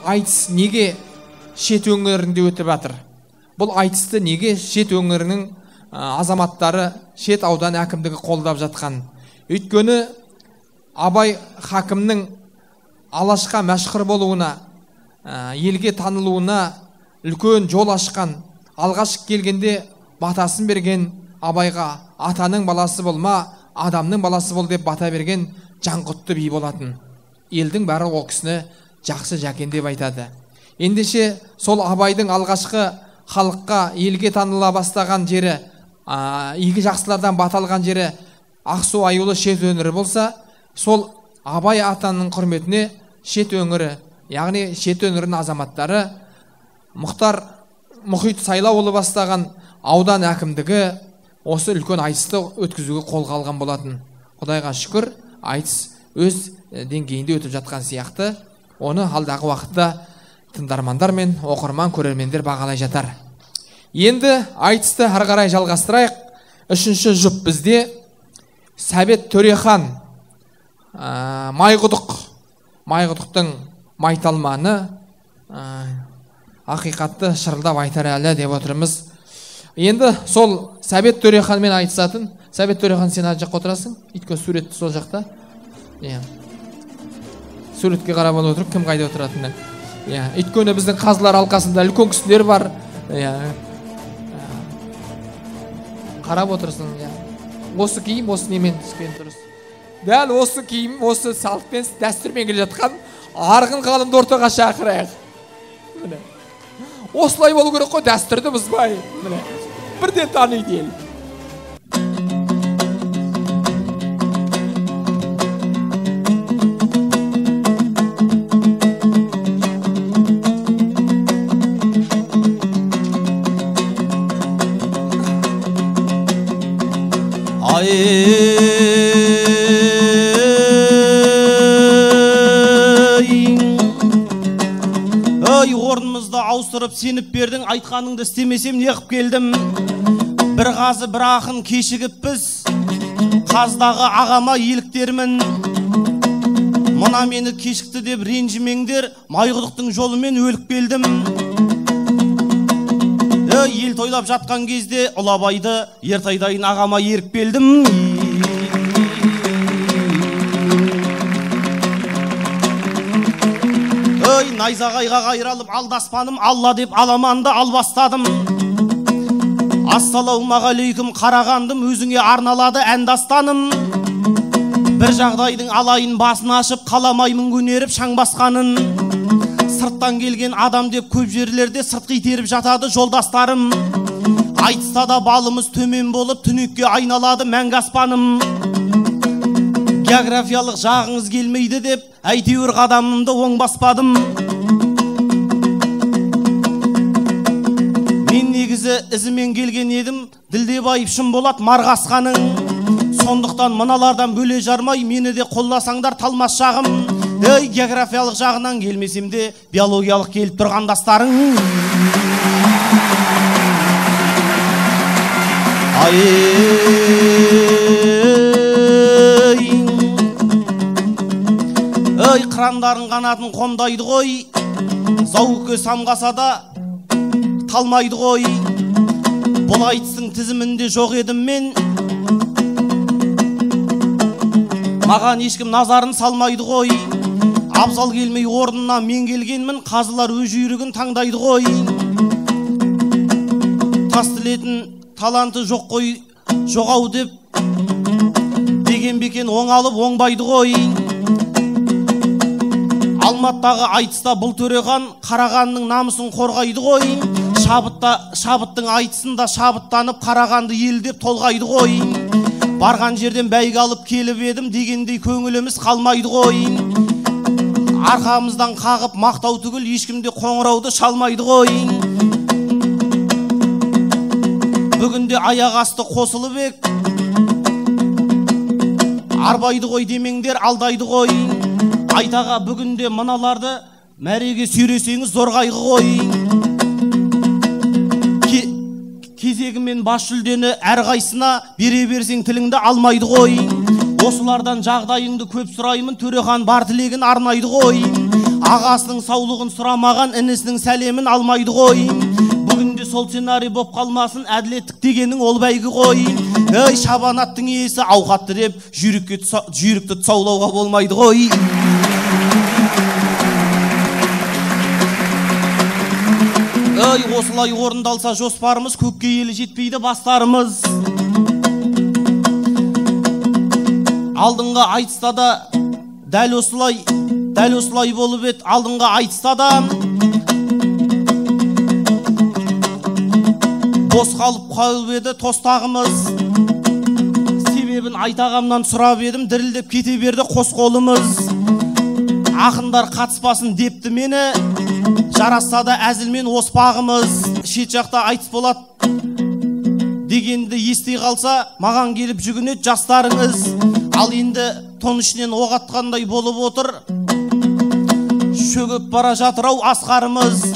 Айтыс неге шет өңірінде өтіп жатыр? Бұл айтысты неге шет өңірінің азаматтары шет аудан әкімдігі қолдап жатқан? Өйткені Абай хакімнің Алашқа мәшһүр болуына, елге танылуына үлкен жол ашқан, алғаш келгенде батасын берген Абайға атаның баласы болма, адамның баласы бол деп бата берген Жанқұтты би болатын. Елдің бәрі ол кісіні жақсы жәкен деп айтады. Ендеше сол Абайдың алғашқы халыққа, елге таныла бастаған жері, игі жақсылардан баталған жері Ақсу аюлы шет өңірі болса, сол Абай атаның құрметіне шет өңірі, яғни шет өңірінің азаматтары Мұхтар Мұхит Сайлауұлы бастаған аудан әкімдігі осы үлкен айтысты өткізуге қолға алған болатын. Құдайға шүкір, айтыс өз деңгейінде өтіп жатқан сияқты. Оны алдағы уақытта тыңдармандар мен оқырман көрермендер бағалай жатар. Енді айтысты ары қарай жалғастырайық. Үшінші жұп бізде Сәбет Төрехан, Майқұдықтың майталманы, ақиқатты шырылдап айтар әлі деп отырмыз. Енді сол Сәбет Төреханмен айтысатын. Сәбет Төрехан, сен ар жаққа отырасың? Өйткені суретті сол жақта. Суретке қарап отырып, кім қайда отыратыны. Өйткені біздің қазылар алқасында үлкен кісілер бар. Қарап отырсың. Осы киім, осы немен түспен тұрыс. Дәл осы киім, осы салтпен, дәстүрмен келе жатқан арғын ғалымды ортаға шақырайық. Осылай болу керек қой, дәстүрді бұзбай. Бірден таниды ел. Ай, орнымызды ауыстырып сеніп бердің, айтқаныңды істемесем не қып келдім? Бір қазы бір ақын кешігіп біз, қаздағы ағама еліктермін. Мұна мені кешікті деп ренжімеңдер, Майқұдықтың жолымен өліп келдім. Ел тойлап жатқан кезде Ұлабайды ертайдайын ағама еріп келдім. Найзағайға қайралып алдаспаным, Алла деп аламанды албастадым. Ассалаумағалейкум қарағандым, өзіңе арналады әндастаным. Бір жағдайдың алайын басын ашып, қаламаймын көнеріп шаң басқанын. Сырттан келген адам деп көп жерлерде сыртқы итеріп жатады жолдастарым. Айтыста да балымыз төмен болып, түнекке айналады мәңгі аспаным. Географиялық жағыңыз келмейді деп, әйтеуір қадамымды оң баспадым. Мен негізі ізімен келген едім, ділде байып шын болат марғасқаның. Сондықтан мыналардан бөле жармай, мені де қолласаңдар талмас жағым. Географиялық жағынан келмесем де, биологиялық келіп тұрғандастарың. Қырандарын қанатын қомдайды ғой, зауқы самғаса да талмайды ғой. Бұл айтыстың тізімінде жоқ едім мен, маған ешкім назарын салмайды ғой. Абзал келмей орнына мен келгенмін, қазылар өз жүйрігін таңдайды ғой. Тас тілетін таланты жоқ қой, жоғау деп деген бекен оңалып оңбайды ғой. Алматтағы айтыста бұл Төрехан Қарағанның намысын қорғайды ғой. Шабыттың айтысында шабыттанып Қарағанды ел деп толғайды ғой. Барған жерден бәйге алып келіп едім дегендей көңіліміз қалмайды ғой. Арқамыздан қағып мақтау түгіл ешкімде қоңырауды шалмайды ғой. Бүгінде аяқ асты қосылып ек, арбайды ғой демеңдер, алдайды ғой. Айтаға бүгінде мыналарды мәреге сүйресеңіз зор қайғы ғой. Кезегімен бас жүлдені әрқайсына бере берсең тіліңді алмайды ғой. Осылардан жағдайыңды көп сұраймын, Төрехан бар тілегін арнайды ғой. ағасының саулығын сұрамаған інісінің сәлемін алмайды ғой. Бүгінде сол сценарий боп қалмасын, әділеттік дегенің ол бәйгі ғой. Ей, шабанаттың иесі ауқатты деп жүйрікті тұсаулауға болмайды ғой. Ей, осылай орындалса жоспарымыз, көкке елі жетпейді бастарымыз. Алдыңға айтыста да дәл осылай болып ет. Алдыңға айтыста да бос қалып еді тостағымыз. Себебін айтағамнан сұрап едім, дірілдеп кете берді қос қолымыз. Ақындар қатыспасын депті мені, жарасса да әзілмен оспағымыз. Шет жақта айтыс болады дегенді ести қалса, маған келіп жүгінет жастарыңыз. Ал енді тон ішінен оқ атқандай болып отыр, шөгіп бара жатыр ау асқарымыз.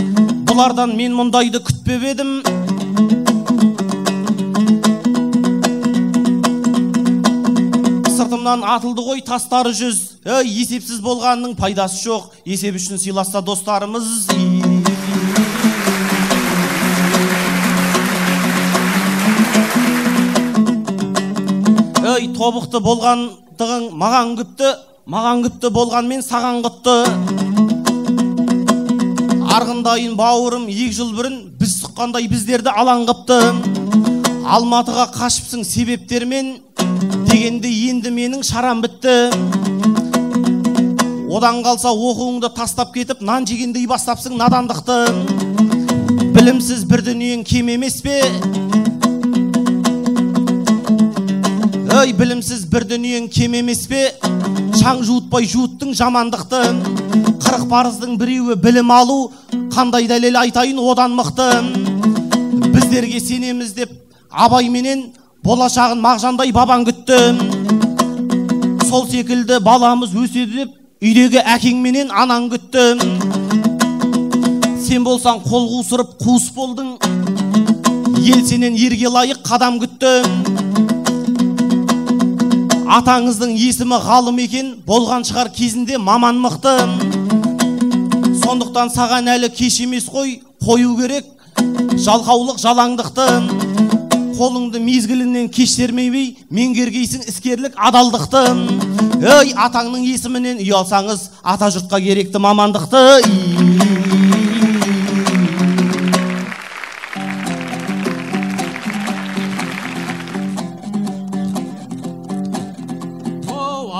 Бұлардан мен мұндайды күтпеп едім. Сыртымнан атылды ғой тастары жүз. Есепсіз болғанның пайдасы жоқ, есеп үшін сыйласса достарымыз. Тобықты болғандығың маған күпті болған мен саған құтты. Арғындайын бауырым 2 жыл бұрын біз сұққандай біздерді алаң қыпты. Алматыға қашыпсың себептермен дегенде енді менің шарам бітті. Одан қалса оқуыңды тастап кетіп нан жегендей бастапсың надандықты. Білімсіз бір дүниең кем емес пе? Білімсіз бір дүниең кем емес пе? Шаң жуытпай жуыттың жамандықты. 40 парыздың біреуі білім алу, қандай дәлел айтайын одан мықты. Біздерге сенеміз деп Абай менен болашағын Мағжандай бабаң күтті. Сол секілді баламыз өседі деп үйдегі әкең менен анаң күтті. Сен болсаң қол қусырып қуыс болдың, ел сенен ерге лайық қадам күтті. Атаңыздың есімі ғалым екен, болған шығар кезінде маман мықты. Сондықтан саған әлі кеш емес қой, қою керек жалқаулық жалаңдықты. Қолыңды мезгілінен кештермей меңгергейсің іскерлік адалдықты. Атаңның есімінен ұялсаңыз, ата жұртқа керекті мамандықты.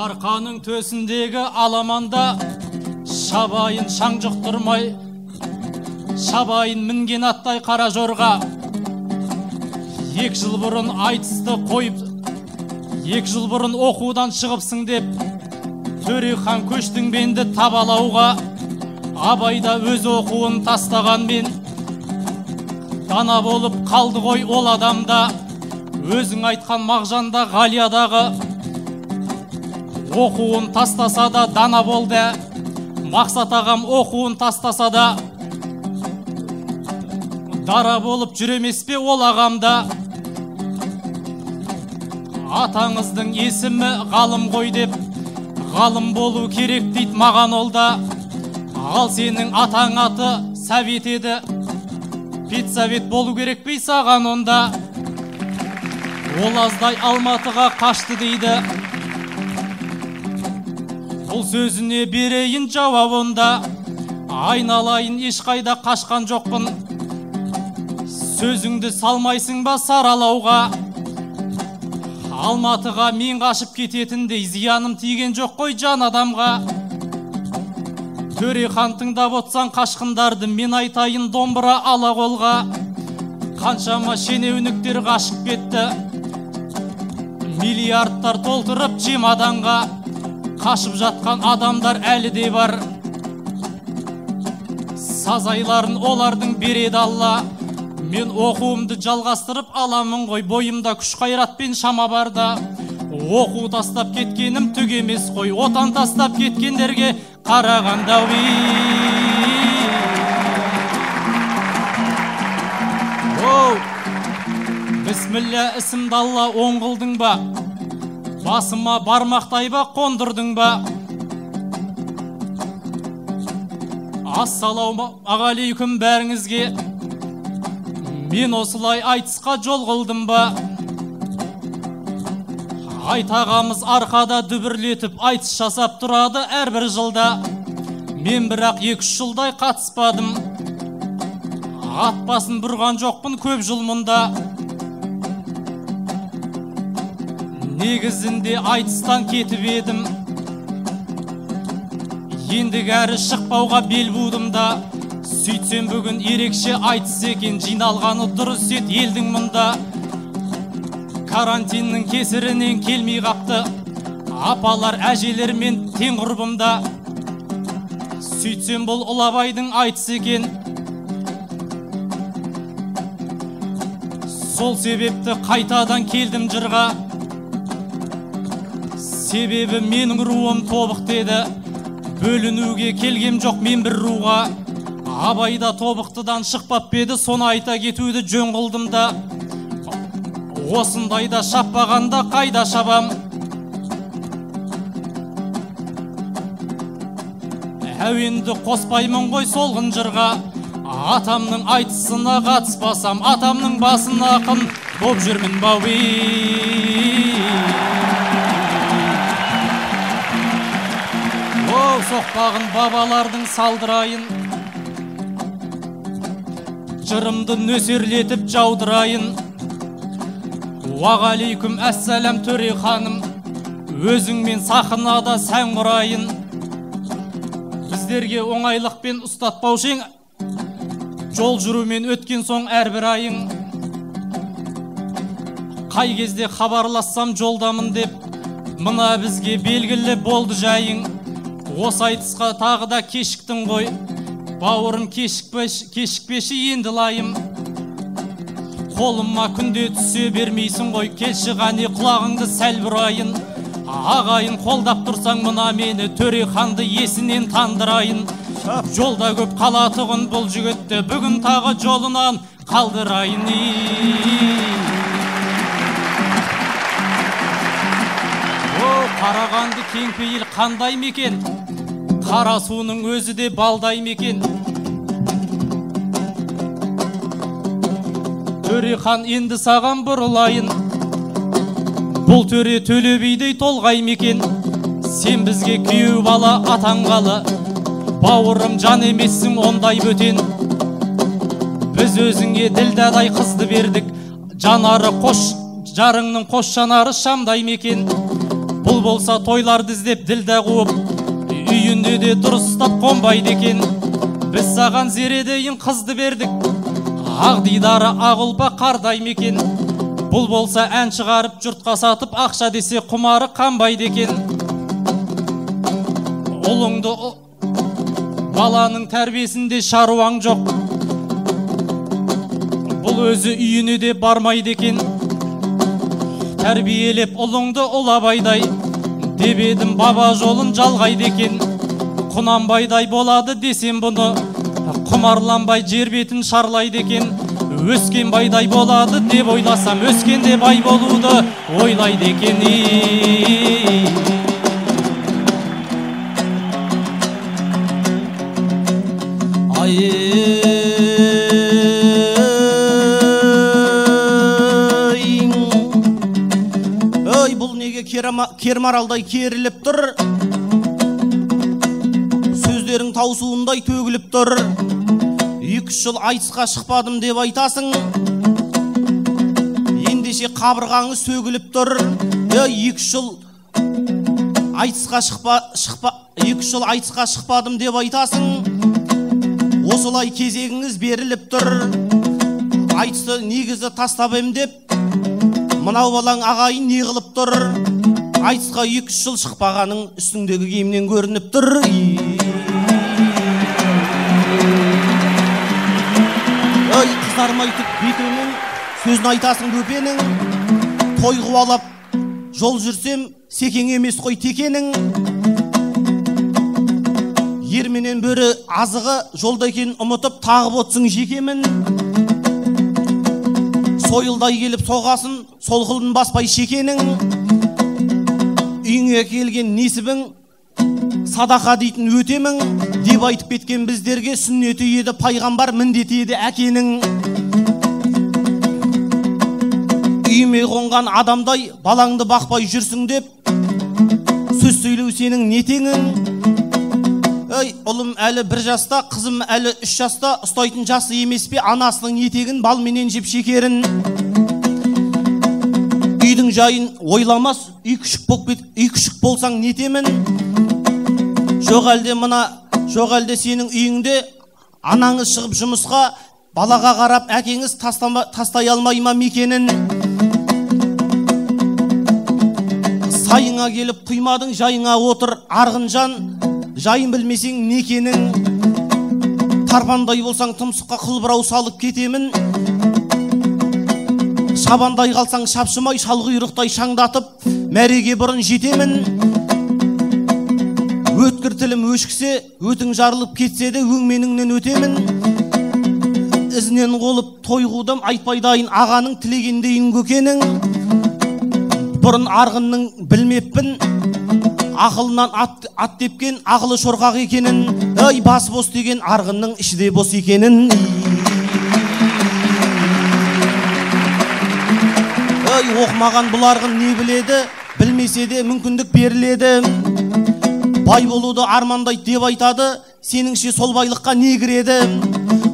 Арқаның төсіндегі аламанда шабайын шаң жұқтырмай, шабайын мінген аттай қара жорға. 2 жыл бұрын айтысты қойып, 2 жыл бұрын оқудан шығыпсың деп, Төрехан көштің бенді табалауға. Абайда өз оқуын тастаған мен, дана болып қалды ғой ол адамда. Өзің айтқан Мағжанда Ғалиядағы, оқуын тастаса да дана болды. Мақсат ағам оқуын тастаса да дара болып жүремес пе ол ағамда. Атаңыздың есімі ғалым ғой деп, ғалым болу керек дейді маған олда. Ал сенің атаң аты Совет еді, педсовет болу керек пей саған онда. Ол аздай Алматыға қашты дейді, бұл сөзіне берейін жауабында. Айналайын ешқайда қашқан жоқпын, сөзіңді салмайсың ба саралауға. Алматыға мен қашып кететіндей зияным тиген жоқ қой жан адамға. Төрехан тыңдап отсаң қашқындарды мен айтайын домбыра ала қолға. Қаншама шенеуніктер қашып кетті, миллиардтар толтырып чемоданға. Қашып жатқан адамдар әлі де бар, сазайларын олардың береді Алла. Мен оқуымды жалғастырып аламын ғой, бойымда күш қайратпен шама барда. Оқу тастап кеткенім түк емес қой, отан тастап кеткендерге қарағанда. Бісміллә, ісімді Алла оң қылдың ба, басыма бармақтай ба қондырдың ба. Ассалаумағалейкум бәріңізге. Мен осылай айтысқа жол қылдым ба? Айтағамыз арқада дүбірлетіп айтыс жасап тұрады әрбір жылда. Мен бірақ 2-3 жылдай қатыспадым. Ат басын бұрған жоқпын көп жыл мұнда. Негізінде айтыстан кетіп едім. Ендігі әрі шықпауға бел будым да. Сөйтсем бүгін ерекше айтыс екен, жиналғаны дұрыс ет елдің мұнда. Карантиннің кесірінен келмей қапты. Апалар әжелермен тең құрбымда. Сөйтсем бұл Ұлабайдың айтыс екен. Сол себепті қайтадан келдім жырға. Себебі менің руым тобық деді. Бөлінуге келгем жоқ мен бір руға. Абайда тобықтыдан шықпап беді, соны айта кетуді жөн қылдым да. Осындайда шаппағанда қайда шабам? Әуенді қоспаймын ғой солғын жырға. Атамның айтысына қатыспасам, атамның басын ақын боп жүрмін бауи. Оу, соқпағын бабалардың салдырайын. Жырымды нөсерлетіп жаудырайын. Уағалейкум әссәләм төре ханым. Өзіңмен сахнада сән құрайын. Біздерге оңайлықпен ұстатпаушың. Жол жүрумен өткен соң әрбір айың. Қай кезде хабарлассам жолдамын деп, мына бізге белгілі болды жайың. Осы айтысқа тағы да кешіктің ғой. Бауырым кешікпеші енді лайым. Қолыма күнде түсе бермейсің ғой. Келші ғане құлағыңды сәл бұрайын. Ағайын қолдап тұрсаң мына мені, төре ханды есінен тандырайын. Жолда көп қалатығын бұл жігітті, бүгін тағы жолынан қалдырайын. Қарағанды кеңпейіл қандай мекен? Қара суының өзі де балдай мекен? Төре хан енді саған бұрылайын. Бұл төре Төле бидей толғай мекен? Сен бізге күйеу бала атанғалы. Бауырым жан емессің ондай бөтен. Біз өзіңе ділдадай қызды бердік. Жанары қош, жарыңның қош жанары шамдай мекен? Бұл болса тойларды іздеп ділда қуып, үйінде де дұрыстап қонбайды екен. Біз саған зередейін қызды бердік. Ақ дидары ақ ұлпа қардай мекен? Бұл болса ән шығарып жұртқа сатып, ақша десе құмары қанбайды екен. Ұлыңды баланың тәрбиесінде шаруаң жоқ. Бұл өзі үйіне де бармайды екен. Тәрбиелеп ұлыңды Ұлабайдай, деп едім баба жолын жалғайды екен. Құнанбайдай болады десем бұны, құмарланбай жер бетін шарлайды екен. Өскен байдай болады деп ойласам, өскенде бай болуды ойлайды екен. Бұл неге кермаралдай керіліп тұр, сөздерің таусуындай төгіліп тұр. 2-3 жыл айтысқа шықпадым деп айтасың, ендеше қабырғаңы сөгіліп тұр. 2-3 жыл айтысқа шықпадым деп айтасың, осылай кезегіңіз беріліп тұр. Айтысты негізі тастап ем деп, мынау балаң ағайын не қылып тұр? Айтысқа 2-3 жыл шықпағаның үстіңдегі киімнен көрініп тұр. Қызармайтып бетіңнің сөзін айтасың бөпенің. Той қуалап жол жүрсем секең емес қой текенің. Ерменен бөрі азығы жолда екен ұмытып тағып отсың жекемін. Сойылдай келіп соғасын сол қылын баспай шекенің. Үйіңе келген несібің садақа дейтін өтемің деп айтып кеткен біздерге. Сүннеті еді пайғамбар, міндеті еді әкенің. Үйіме қонған адамдай балаңды бақпай жүрсің деп сөз сөйлеу сенің нетеңің. Ей, ұлым әлі 1 жаста, қызым әлі 3 жаста, ұстайтын жасы емес пе анасының етегін, балменен жеп шекерін. Үйдің жайын ойламас, үй күшік болсаң нетемін. Жоқ әлде сенің үйіңде анаңыз шығып жұмысқа, балаға қарап әкеңіз тастай алмай ма мекенін. Сайыңа келіп құймадың, жайыңа отыр арғын жан, жайын білмесең некенің. Тарпандай болсаң тұмсыққа қылбырау салып кетемін. Шабандай қалсаң шапшымай, шалғұйрықтай шаңдатып мәреге бұрын жетемін. Өткір тілім өшкісе, өтің жарылып кетсе де өңменіңнен өтемін. Ізінен қолып тойғудым, айтпайдайын ағаның, тілегендейін көкенің. Бұрын арғынның білмеппін, ақылынан ат тепкен, ақылы шорқақ екенін. Ей, басы бос деген арғынның іші де бос екенін. Ей, оқымаған бұл арғын не біледі, білмесе де мүмкіндік беріледі. Бай болуды армандайды деп айтады, сеніңше сол байлыққа не кіреді?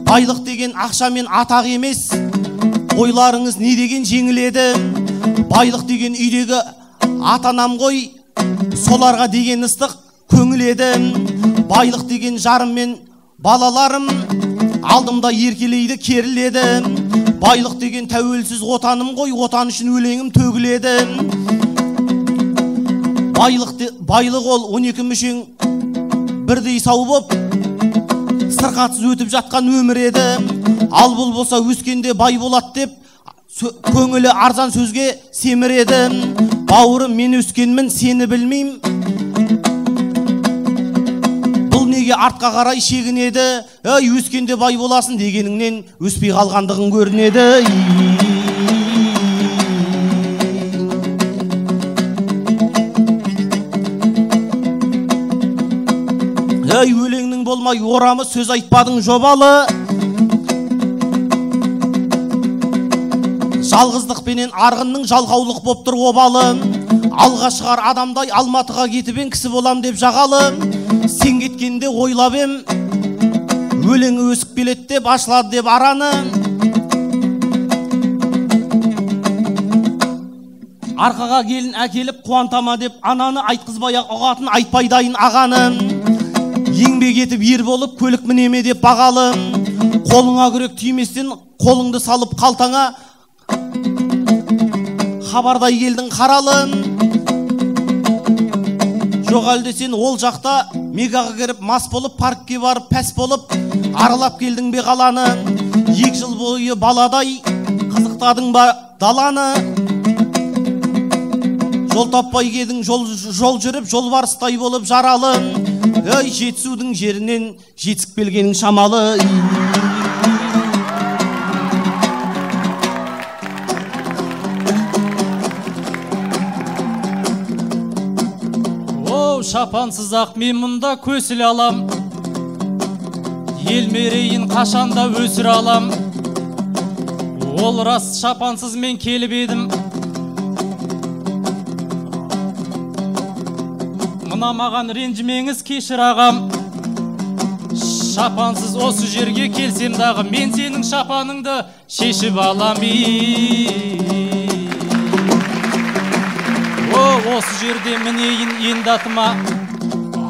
Байлық деген ақша мен атақ емес, ойларыңыз не деген жеңіледі? Байлық деген үйдегі атанам ғой, соларға деген ыстық көңіл еді. Байлық деген жарым мен балаларым, алдымда еркелейді, керіледі. Байлық деген тәуелсіз отаным ғой, отан үшін өлеңім төгіледі. Байлық ол 12 мүшең бірдей сау боп, сырқатсыз өтіп жатқан өмір еді. Ал бұл болса өскенде бай болады деп, көңілі арзан сөзге семіреді. Бауырым, мен өскенмін, сені білмейм. Бұл неге артқа қарай шегінеді? Ей, өскенде бай боласың дегеніңнен өспей қалғандығың көрінеді. Ей, өлеңнің болмай орамы, сөз айтпадың жобалы. Жалғыздықпенен арғынның жалқаулық боп тұр обалы. Алға шығар адамдай Алматыға кетіп ең кісі болам деп жағалы. Сен кеткенде ойлап ем, өлеңі өсіп келеді деп ашылады деп араны. Арқаға келін әкеліп қуантама деп ананы, айтқызбай-ақ ұғатын айтпайдайын ағаны. Еңбек етіп ер болып көлік мінеме деп бағалы. Қолыңа күрек түйместен қолыңды салып қалтаңа, хабардай келдің қаралы. Жоқ әлде сен ол жақта мегаға кіріп мас болып, паркке барып пәс болып аралап келдің бе қаланы? 2 жыл бойы баладай қызықтадың ба даланы? Жол таппай келдің, жол жүріп жолбарыстай болып жаралы. Ей, жетісудың жерінен жетісіп келгенің шамалы. Шапансыз ақ мен мұнда көсілі алам, ел мерейін қашанда өсір алам. Ол рас, шапансыз мен келіп едім, мына маған ренжімеңіз кешір ағам. Шапансыз осы жерге келсем дағы, мен сенің шапаныңды шешіп алам. Осы жерде мінейін ендатыма,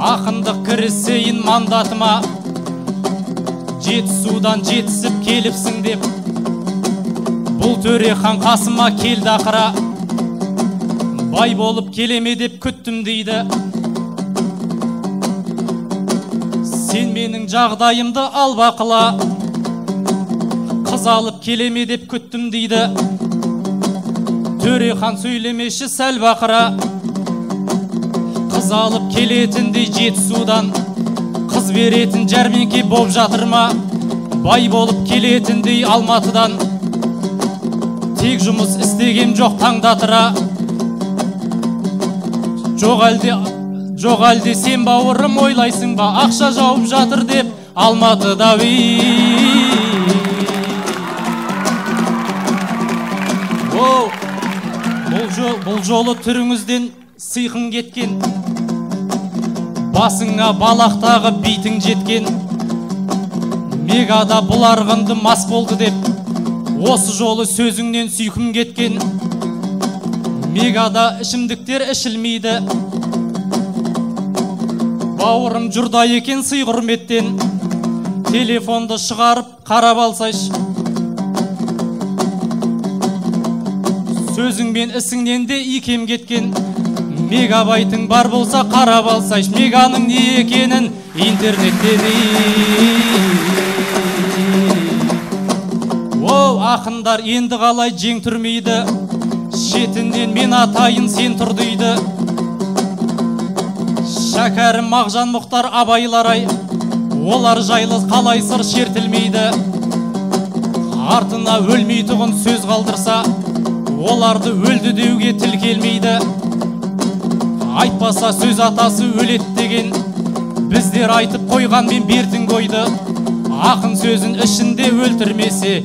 ақындық кірісейін мандатыма. Жетісудан жетісіп келіпсің деп, бұл төре хан қасыма келді ақыра. Бай болып келеме деп күттім дейді. Сен менің жағдайымды ал бақыла, қыз алып келеме деп күттім дейді. Төре хан сөйлемеші сәл бақыра, қыз алып келетіндей Жетісудан, қыз беретін жәрмеңке боп жатыр ма? Бай болып келетіндей Алматыдан, тек жұмыс істегем жоқ таңдатыра. жоқ әлде сен бауырым ойлайсың ба ақша жауып жатыр деп Алматыда бұл жолы түріңізден сыйқың кеткен, басыңа балақтағы бейтің жеткен. Мегада бұл арғынды мас болды деп осы жолы сөзіңнен сүйкім кеткен. Мегада ішімдіктер ішілмейді, бауырым жұрда екен сый құрметтен. Телефонды шығарып қарап алсайшы, сөзіңмен ісіңнен де икем кеткен. Мегабайтың бар болса қарап алсайшы, меганың не екенін интернеттен. Ақындар енді қалай жең түрмейді, шетінен мен атайын сен тұр дейді. Шәкәрім, Мағжан, Мұхтар, Абайлар-ай, олар жайлы қалай сыр шертілмейді. Артына өлмейтұғын сөз қалдырса, оларды өлді деуге тіл келмейді. Айтпаса сөз атасы өлет деген, біздер айтып қойғанмен бертін қойды. Ақын сөзін ішінде өлтірмесе,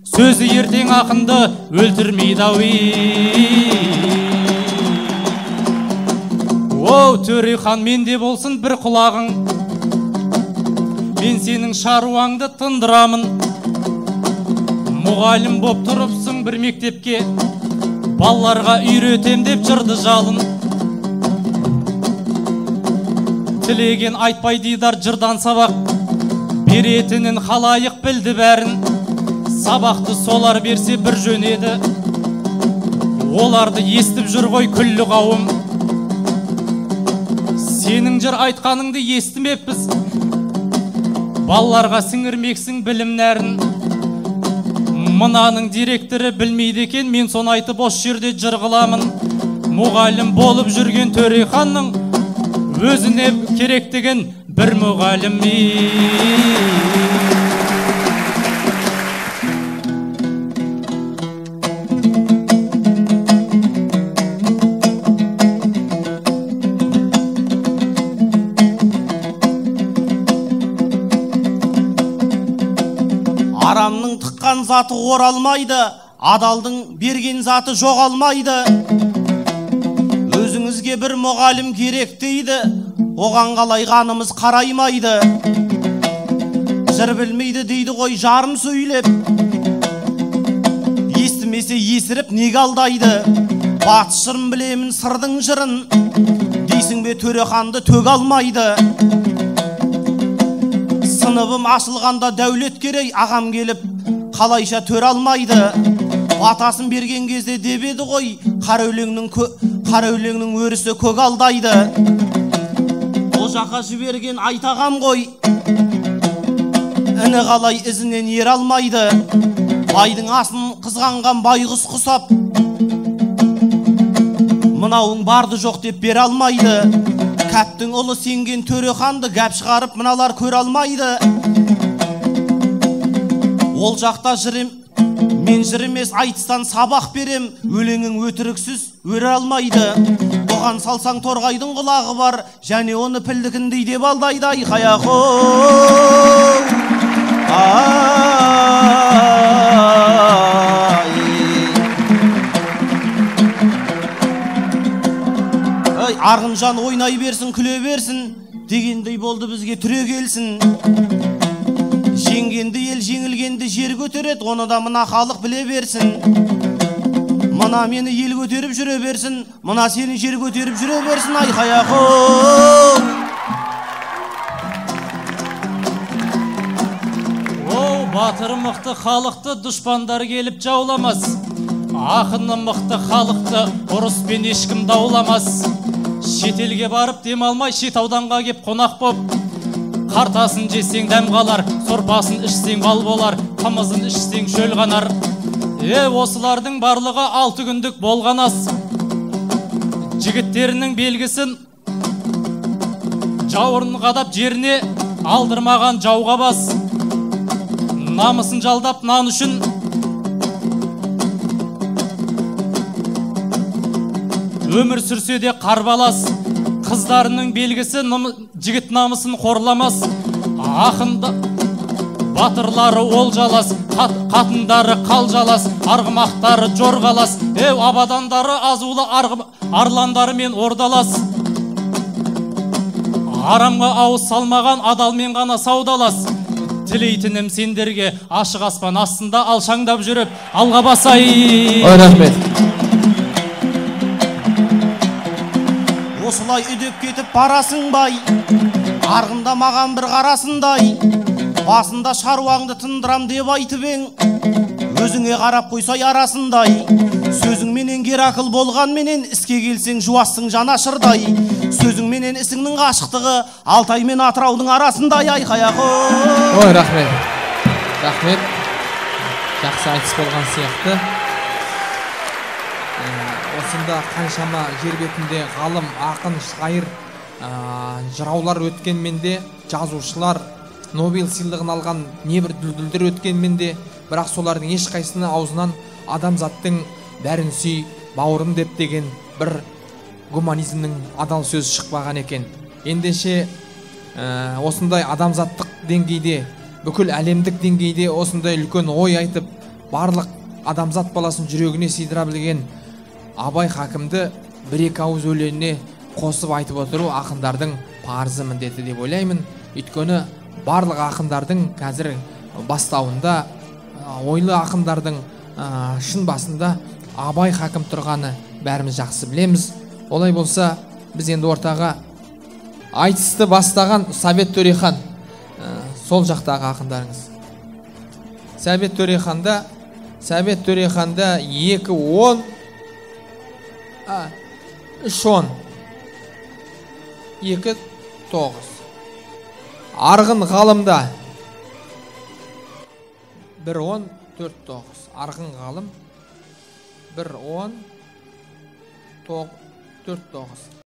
сөзі ертең ақынды өлтірмейді. Төрехан, менде болсын бір құлағың, мен сенің шаруаңды тындырамын. Мұғалім боп тұрыпсың бір мектепке, балаларға үйретем деп жырды жалын. Тілеген айтпай дидар жырдан сабақ, беретінін халайық білді бәрін. Сабақты солар берсе бір жөн еді, оларды естіп жүр ғой күллі қауым. Сенің жыр айтқаныңды естімеппіз, балаларға сіңірмексің білім нәрін. Мынаның директоры білмейді екен, мен соны айтып бос жерде жыр қыламын. Мұғалім болып жүрген Төреханның өзіне керектігін бір мұғалім. Арамның тыққан заты оралмайды, адалдың берген заты жоғалмайды. Өзіңізге бір мұғалім керек дейді, оған қалай қанымыз қараймайды. Жыр білмейді дейді ғой жарым сөйлеп, естімесе есіріп неге алдайды. Батыс жырын білемін сырдың жырын, дейсің бе Төреханды төг алмайды. Сыныбым ашылғанда дәулет керей, ағам келіп қалайша төр алмайды. Батасын берген кезде деп еді ғой, қара өлеңнің өрісі көк алдайды. Ол жаққа жіберген айтағам ғой, іні қалай ізінен ер алмайды. Байдың асын қызғанған байғұс құсап, мынауың барды жоқ деп бер алмайды. Кәптің ұлы сенген Төреханды гәп шығарып мыналар көр алмайды. Ол жақта жырым, мен жыр емес айтыстан сабақ берем, өлеңің өтіріксіз өре алмайды. Оған салсаң торғайдың құлағы бар, және оны пілдікіндей деп алдайды. Айқая Арғынжан ойнай берсін, күле берсін, дегендей болды бізге түре келсін. Жеңгенді ел, жеңілгенді жер көтерет, оны да мына халық біле берсін. Мына мені ел көтеріп жүре берсін, мына сені жер көтеріп жүре берсін. Айқая Батыр мықты халықты дұшпандар келіп жауламас. Ақыны мықты халықты ұрыспен ешкім дауламас. Шетелге барып демалмай шет ауданға кеп қонақ боп, қартасын жесең дәм қалар, сорпасын ішсең бал болар, қымызын ішсең шөл қанар. Осылардың барлығы 6 күндік болған ас. Жігіттерінің белгісін жауырын қадап жеріне алдырмаған жауға бас. Намысын жалдап нан үшін өмір сүрсе де қарбалас. қыздарының белгісі жігіт намысын қорламас. Ақында батырлары олжалас, қатындары қалжалас, арғымақтары жорғалас, абадандары азулы арландарымен ордалас. Арамға ауыз салмаған адалмен ғана саудалас. Тілейтінім сендерге ашық аспан астында алшаңдап жүріп алға басай. Ой, рахмет. Осылай үдеп кетіп барасың бай, арғында маған бір қарасындай. Басында шаруаңды тындырам деп айтып ең, өзіңе қарап қойсай арасындай. Сөзіңменен геракл болған менен, іске келсең жуассың жанашырдай. Сөзіңменен ісіңнің ғашықтығы Алтай мен Атыраудың арасындай. Айқаяқы. Ой, рахмет. Рахмет. Жақсы айтыс болған сияқты. Осында қаншама жер бетінде ғалым, ақын, шайыр, жыраулар өткенмен де, жазушылар, Нобель сыйлығын алған небір дүлдүлдер өткенмен де, бірақ солардың ешқайсының аузынан адамзаттың бәрін сүй, бауырым деп деген бір гуманизмнің адал сөз шықпаған екен. Ендеше осындай адамзаттық деңгейде, бүкіл әлемдік деңгейде осындай үлкен ой айтып, барлық адамзат баласын жүрегіне сыйдыра білген Абай хакімді бір-екі ауыз өлеңіне қосып айтып отыру ақындардың парызы, міндеті деп ойлаймын. Өйткені барлық ақындардың қазір бастауында, ойлы ақындардың шын басында Абай хакім тұрғаны бәріміз жақсы білеміз. Олай болса, біз енді ортаға айтысты бастаған Сәбит Төрехан, сол жақтағы ақындарыңыз. Сәбит Төреханда 2-10 3-10 2-9. Арғын ғалымда 1-10 4-9. Арғын ғалым 1-10 4-9.